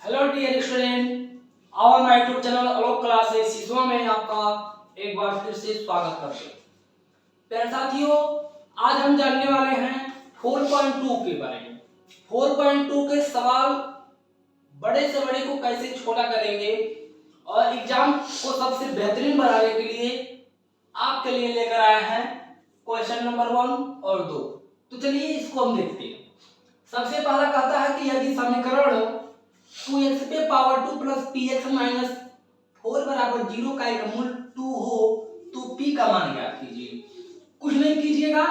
Hello dear student, और my YouTube channel Alok classes Shishua में आपका एक बार फिर से स्वागत करते हैं। प्यारे साथियों, आज हम जानने वाले हैं 4.2 के बारे में। 4.2 के सवाल बड़े से बड़े को कैसे छोटा करेंगे और एग्जाम को सबसे बेहतरीन बनाने के लिए आपके लिए लेकर आए हैं क्वेश्चन नंबर 1 और 2। तो चलिए इसको हम देखते हैं। सबसे पहला कहता है कि यदि समीकरण 2x पे पावर 2 प्लस px माइनस 4 बराबर 0 का एक मूल 2 हो तो p का मान ज्ञात कीजिए। कुछ नहीं कीजिएगा,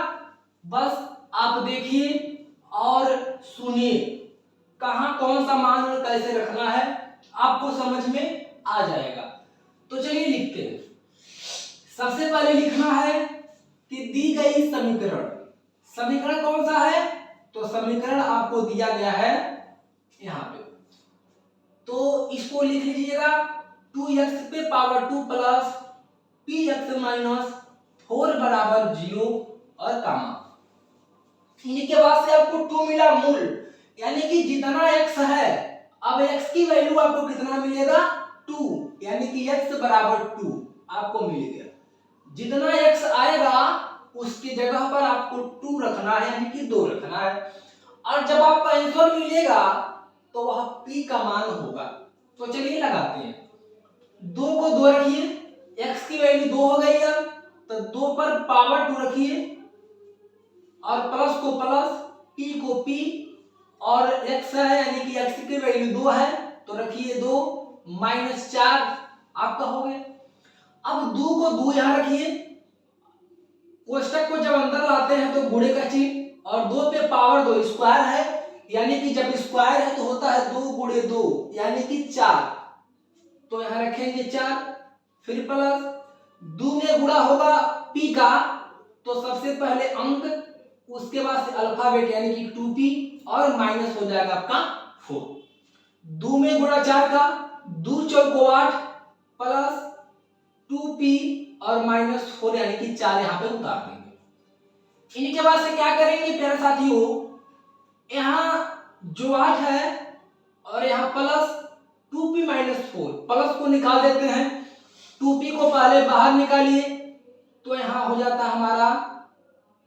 बस आप देखिए और सुनिए कहाँ कौन सा मान और कैसे रखना है, आपको समझ में आ जाएगा। तो चलिए लिखते हैं। सबसे पहले लिखना है कि दी गई समीकरण कौन सा है, तो समीकरण आपको दिया गया है यहाँ पे, तो इसको लिख लीजिएगा 2x पे पावर 2 प्लस px माइनस 4 बराबर 0 और कामा। इनके बाद से आपको 2 मिला मूल, यानी कि जितना x है, अब x की वैल्यू आपको कितना मिलेगा 2, यानी कि x बराबर 2 आपको मिल गया। जितना x आएगा उसकी जगह पर आपको 2 रखना है, यानी कि 2 रखना है। और जब आपको आंसर मिलेगा तो वह p का मान होगा। तो चलिए लगाते हैं। 2 को 2 रखिए, x की वैल्यू 2 हो गई है, तो 2 पर पावर 2 रखिए और प्लस को प्लस, p को p, और x है यानी कि x की वैल्यू 2 है तो रखिए 2 माइनस 4 आपका हो गया। अब 2 को 2 यहां रखिए, कोष्टक को जब अंदर लाते हैं तो गुणे का चिन्ह, और 2 पे पावर 2 स्क्वायर है, यानी कि जब स्क्वायर है तो होता है 2 गुणे 2 यानी कि 4, तो यहां रखेंगे 4, फिर प्लस 2 में गुणा होगा p का, तो सबसे पहले अंक, उसके बाद से अल्फाबेट यानी कि 2p, और माइनस हो जाएगा आपका 4। 2 में गुणा 4 का, 2 चौको 8 प्लस 2p और माइनस 4 यानी कि 4 यहाँ पे उतार देंगे। इनके बाद से क्या करेंगे प्यारे साथियों, यहाँ जो 8 है और यहाँ प्लस 2p माइनस 4, प्लस को निकाल देते हैं, 2p को पहले बाहर निकालिए तो यहाँ हो जाता है हमारा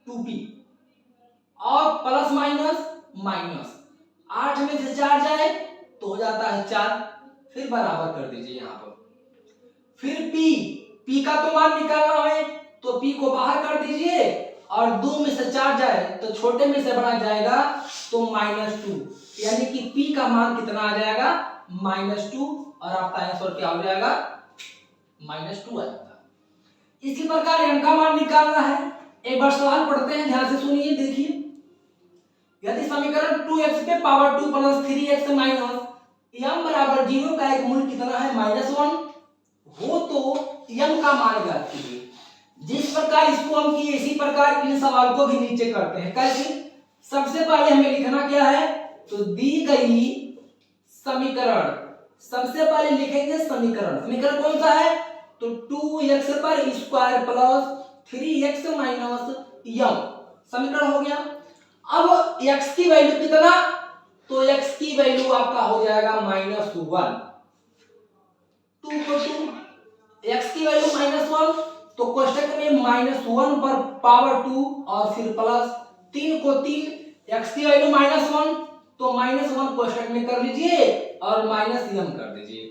2p, और प्लस माइनस माइनस, 8 में से 4 जाए तो हो जाता है 4, फिर बराबर कर दीजिए यहाँ पर। फिर p का तो मान निकालना है तो p को बाहर कर दीजिए, और 2 में से 4 जाए तो छोटे में से बड़ा जाएगा तो -2, यानी कि p का मान कितना आ जाएगा -2, और आपका आंसर क्या हो जाएगा -2 आ जाता है। इसी प्रकार m का मान निकालना है। एक बार सवाल पढ़ते हैं, ध्यान से सुनिए, देखिए। यदि समीकरण 2x पे power 2 plus 3x minus m बराबर 0 का एक मूल कितना है -1 हो तो m का मान ज्ञात कीजिए। जिस प्रकार इसको हम किए इसी प्रकार इन सवाल को भी नीचे करते हैं। कैसे? सबसे पहले हमें लिखना क्या है, तो दी गई समीकरण, सबसे पहले लिखेंगे समीकरण कौन सा है, तो 2x पर square plus 3x minus m, समीकरण हो गया। अब x की वैल्यू कितना, तो x की वैल्यू आपका हो जाएगा -1, 2 को 2, x की वैल्यू -1, तो कोष्टक में -1 पर पावर 2 और फिर प्लस 3 को 3, x की वैल्यू -1 तो -1 कोष्टक में कर लीजिए और -m कर दीजिए।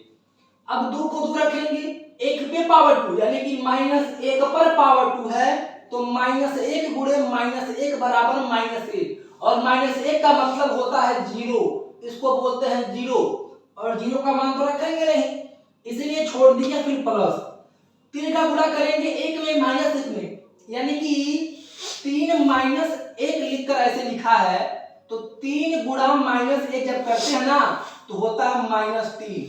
अब 2 को 2 रखेंगे, 1 पे पावर 2 यानी कि -1 पर पावर 2 है तो -1 गुणे -1 बराबर -1, और -1 का मतलब होता है 0, इसको बोलते हैं 0, और 0 का मान तो रखेंगे नहीं इसलिए छोड़ दिया। फिर प्लस 3 का गुणा करेंगे 1 में -1 में, यानी कि 3 माइनस 1 लिखकर ऐसे लिखा है, तो 3 गुणा -1 जब करते हैं ना तो होता है -3,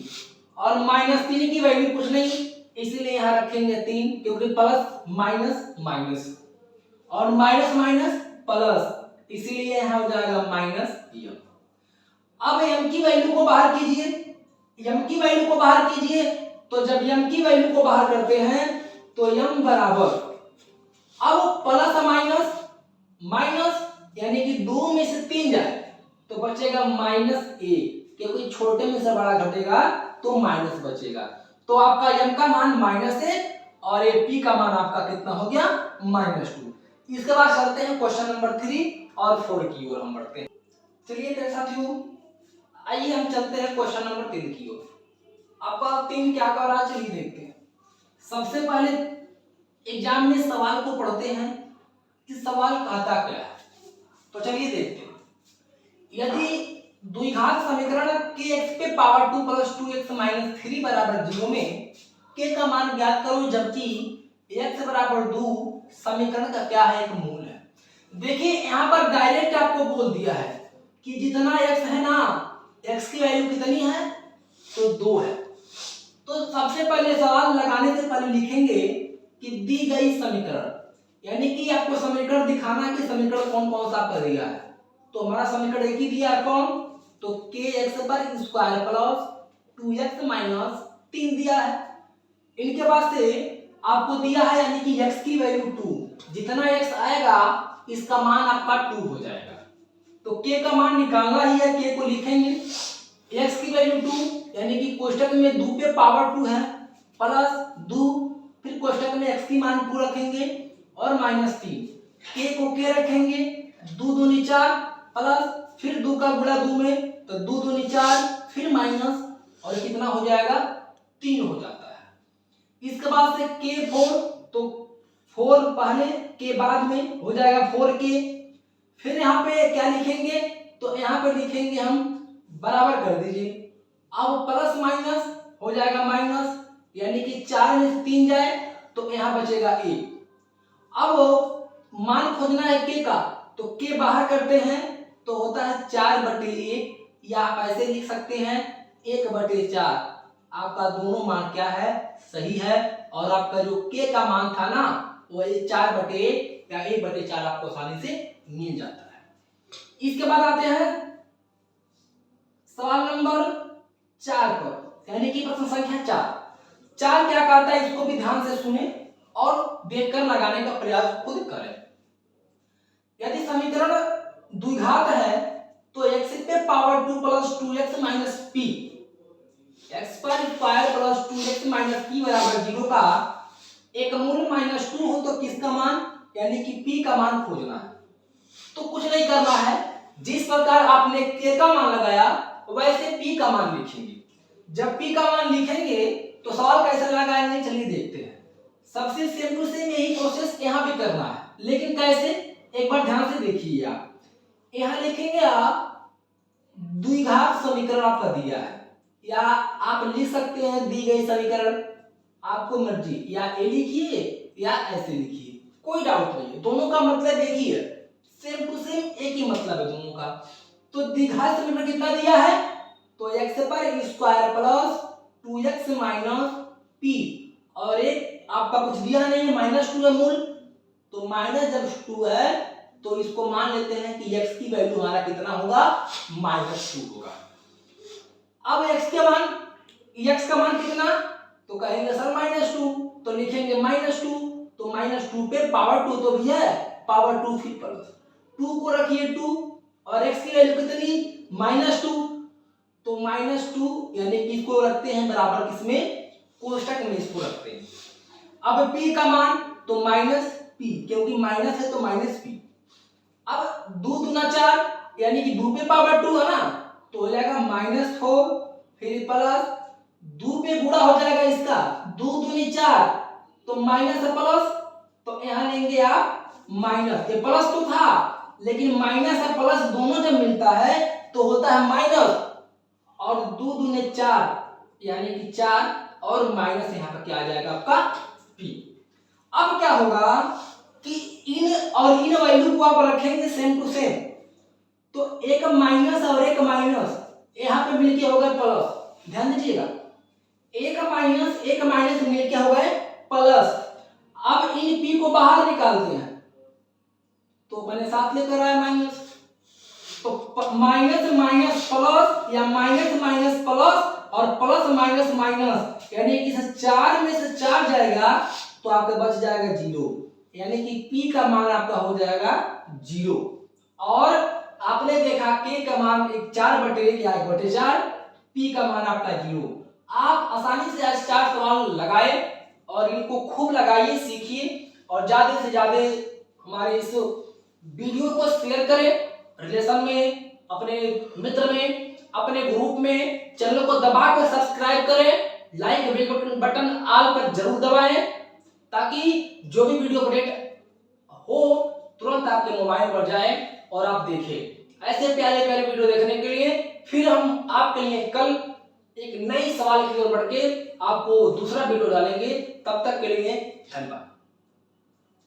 और -3 की वैल्यू कुछ नहीं इसलिए यहाँ रखेंगे 3, क्योंकि प्लस माइनस माइनस और माइनस माइनस प्लस, इसीलिए यहाँ हो जाएगा -m। अब m की वैल्यू को बाहर कीजिए, m की वैल्यू को बाहर कीजिए, तो जब m की वैल्यू को बाहर करते हैं तो m बराबर, अब प्लस माइनस माइनस यानी कि 2 में से 3 जाए तो बचेगा -1, क्योंकि छोटे में से बड़ा घटेगा तो माइनस बचेगा। तो आपका m का मान -1 और ये p का मान आपका कितना हो गया -2। इसके बाद चलते हैं क्वेश्चन नंबर 3 और 4 की ओर हम बढ़ते हैं। चलिए मेरे साथियों, आइए हम चलते हैं क्वेश्चन नंबर 3 की ओर। आपका 3 क्या कर रहा है चलिए देखते हैं। सबसे पहले एग्जाम में सवाल को पढ़ते हैं कि सवाल कहता क्या है। तो चलिए देखते हैं। यदि द्विघात समीकरण kx पे पावर 2 प्लस 2x माइनस 3 बराबर 0 में k का मान ज्ञात करो, जबकि x बराबर 2 समीकरण का क्या है, एक मूल है। देखिए यहाँ पर डायरेक्ट आपको बोल दिया है कि जितना x है ना, x की वैल्यू कितनी है तो 2 है। तो सबसे पहले सवाल लगाने से पहले लिखेंगे कि दी गई समीकरण, यानी कि आपको समीकरण दिखाना है कि समीकरण कौन कौन सा आपका दिया है। तो हमारा समीकरण एक ही दिया है, कौन, तो kx पर स्क्वायर प्लस 2x माइनस 3 दिया है। इनके बाद से आपको दिया है यानी कि x की वैल्यू 2, जितना x आएगा इसका मान आपका 2 हो जाएगा। तो k का मान निकालना ही है, k को लिखेंगे x की वैल्यू 2 यानी कि कोष्टक में 2 पे पावर 2 है प्लस 2, फिर कोष्टक में x की मान 2 रखेंगे और माइनस 3, k को k रखेंगे, 2 दूनी 4 प्लस फिर 2 का गुणा 2 में तो 2 दूनी 4 फिर माइनस और कितना हो जाएगा 3 हो जाता है। इसके बाद से k4, तो 4 पहले के बाद में हो जाएगा 4k। फिर यहाँ पे क्या लिखेंगे, तो यहाँ पे लिखेंगे हम बराबर कर दीजिए। अब प्लस माइनस हो जाएगा माइनस, यानी कि 4 में से 3 जाए तो यहाँ बचेगा 1। अब मान खोजना है k का, तो k बाहर करते हैं तो होता है 4/1, या आप ऐसे लिख सकते हैं 1/4। आपका दोनों मान क्या है, सही है। और आपका जो k का मान था ना वो 4/1 या 1/4 आपको आसानी से मिल जाता है। इसके बाद आते हैं सवाल नंबर 4 पर, यानी कि प्रश्न संख्या 4 क्या कहता है, इसको भी ध्यान से सुने और देखकर लगाने का प्रयास खुद करें। यदि समीकरण द्विघात है तो x पे power 2 plus 2x minus p, x पर square plus 2x minus p बराबर 0 का एक मूल -2 हो तो किसका मान, यानी कि p का मान खोजना है। तो कुछ नहीं करना है, जिस प्रकार आपने k का मान लगाया वैसे p का मान लिखेंगे। जब p का मान लिखेंगे तो सवाल कैसे लगाएंगे चलिए देखते हैं। सबसे सेम टू सेम यही प्रोसेस यहाँ भी करना है, लेकिन कैसे, एक बार ध्यान से देखिए। आप यहाँ लिखेंगे आप द्विघात समीकरण आपका दिया है, या आप लिख सकते हैं दी गई समीकरण, आपको मर्जी, या ए लिखिए या ऐसे लिखिए, कोई डाउट नहीं है। दोनों का मतलब एक ही है, सेम टू सेम एक ही मतलब है दोनों का। तो द्विघात समीकरण कितना दिया है, तो x पर square plus 2x minus p, और एक आपका कुछ दिया नहीं है -2 है मूल, तो माइनस जब 2 है तो इसको मान लेते हैं कि x की वैल्यू हमारा कितना होगा -2 होगा। अब x का मान कितना, तो कहेंगे सर -2, तो लिखेंगे -2, तो -2 पे पावर 2 तो भी है, पावर 2 फिर प्लस 2 को रखिए 2, और x की वैल्यू कितनी -2, तो -2 यानी कि इसको रखते हैं बराबर किसमें, कोष्टक में इसको रखते हैं। अब p का मान तो -p, क्योंकि माइनस है तो -p। अब 2 दूना 4 यानी कि 2 पे पावर 2 है ना, तो हो जाएगा -4 फिर प्लस 2 पे गुणा हो जाएगा इसका, 2 दूनी 4 तो माइनस है प्लस, तो यहाँ लेंगे आप माइनस, ये प्लस तो था लेकिन माइनस और प्लस दोनों जब मिलता है तो होता है माइनस, और 2 दूने 4 यानी कि 4 और माइनस यहाँ पर क्या आ जाएगा आपका p। अब क्या होगा कि इन और इन वैल्यू को आप रखेंगे सेम टू सेम, तो एक माइनस और एक माइनस यहाँ पे मिलके हो गए प्लस। ध्यान दीजिएगा, एक माइनस मिलके हो गए प्लस। अब इन p को बाहर निकालते हैं तो मैंने साथ लेकर आया माइनस, तो माइनस माइनस प्लस या माइनस माइनस प्लस और प्लस माइनस माइनस, यानी कि 4 में से 4 जाएगा तो आपका बच जाएगा 0, यानी कि p का मान आपका हो जाएगा 0। और आपने देखा k का मान 4/1 या 1/4, p का मान आपका 0। आप आसानी से आज 4 सवाल लगाए और इनको खूब लगाइए, सीखिए और ज्यादा से ज्यादा हमारे इस वीडियो को शेयर करें, रिलेशन में, अपने मित्र में, अपने ग्रुप में। चैनल को दबाकर सब्सक्राइब करें, लाइक बेल बटन ऑल पर जरूर दबाएं ताकि जो भी वीडियो अपडेट हो तुरंत आपके मोबाइल पर जाए और आप देखें। ऐसे प्यारे प्यारे वीडियो देखने के लिए फिर हम आपके लिए कल एक नई सवाल की ओर बढ़ के आपको दूसरा वीडियो डालेंगे। तब तक के लिए धन्यवाद।